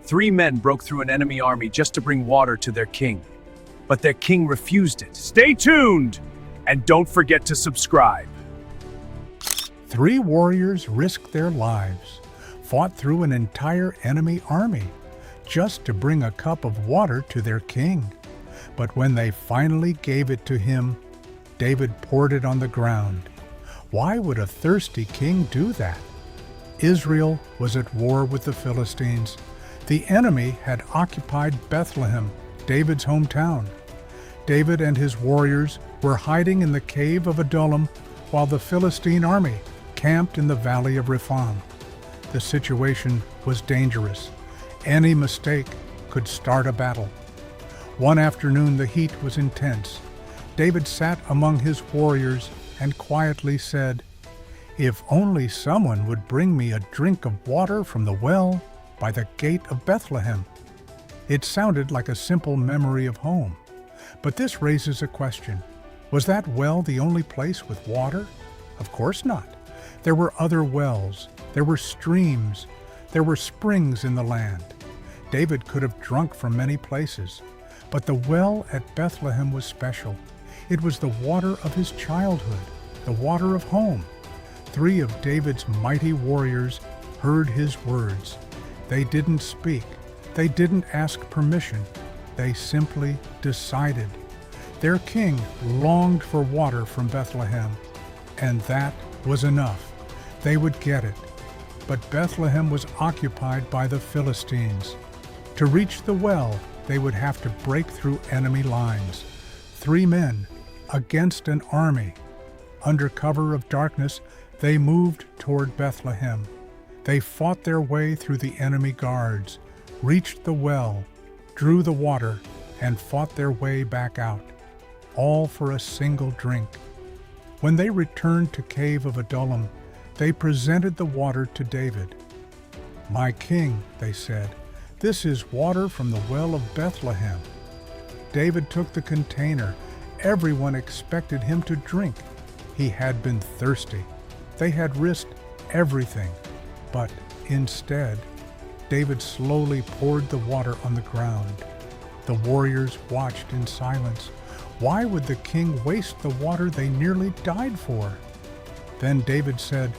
Three men broke through an enemy army just to bring water to their king. But their king refused it. Stay tuned! And don't forget to subscribe. Three warriors risked their lives, fought through an entire enemy army, just to bring a cup of water to their king. But when they finally gave it to him, David poured it on the ground. Why would a thirsty king do that? Israel was at war with the Philistines. The enemy had occupied Bethlehem, David's hometown. David and his warriors were hiding in the cave of Adullam while the Philistine army camped in the valley of Rephaim. The situation was dangerous. Any mistake could start a battle. One afternoon the heat was intense. David sat among his warriors and quietly said, "If only someone would bring me a drink of water from the well by the gate of Bethlehem." It sounded like a simple memory of home. But this raises a question. Was that well the only place with water? Of course not. There were other wells, there were streams, there were springs in the land. David could have drunk from many places, but the well at Bethlehem was special. It was the water of his childhood, the water of home. Three of David's mighty warriors heard his words. They didn't speak. They didn't ask permission. They simply decided. Their king longed for water from Bethlehem, and that was enough. They would get it. But Bethlehem was occupied by the Philistines. To reach the well, they would have to break through enemy lines. Three men against an army. Under cover of darkness, they moved toward Bethlehem. They fought their way through the enemy guards, reached the well, drew the water, and fought their way back out, all for a single drink. When they returned to Cave of Adullam, they presented the water to David. "My king," they said, "this is water from the well of Bethlehem." David took the container. Everyone expected him to drink. He had been thirsty. They had risked everything. But instead, David slowly poured the water on the ground. The warriors watched in silence. Why would the king waste the water they nearly died for? Then David said,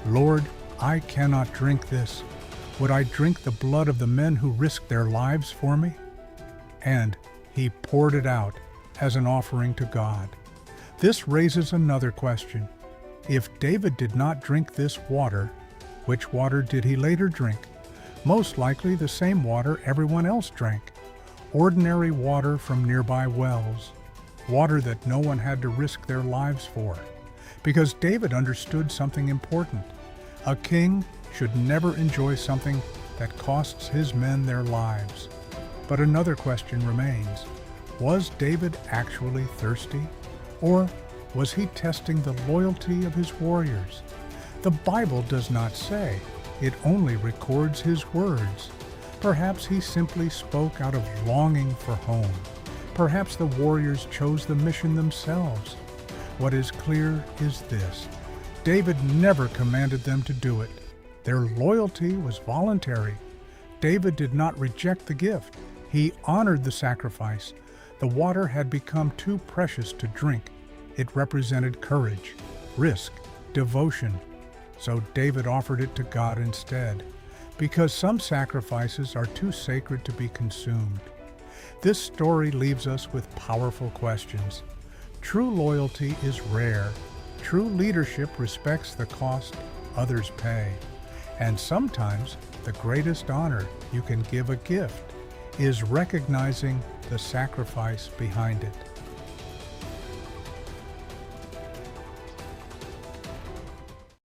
"Lord, I cannot drink this. Would I drink the blood of the men who risked their lives for me?" And he poured it out as an offering to God. This raises another question. If David did not drink this water, which water did he later drink? Most likely the same water everyone else drank. Ordinary water from nearby wells. Water that no one had to risk their lives for. Because David understood something important. A king should never enjoy something that costs his men their lives. But another question remains. Was David actually thirsty? Or was he testing the loyalty of his warriors? The Bible does not say. It only records his words. Perhaps he simply spoke out of longing for home. Perhaps the warriors chose the mission themselves. What is clear is this. David never commanded them to do it. Their loyalty was voluntary. David did not reject the gift. He honored the sacrifice. The water had become too precious to drink. It represented courage, risk, devotion. So David offered it to God instead, because some sacrifices are too sacred to be consumed. This story leaves us with powerful questions. True loyalty is rare. True leadership respects the cost others pay. And sometimes the greatest honor you can give a gift is recognizing the sacrifice behind it.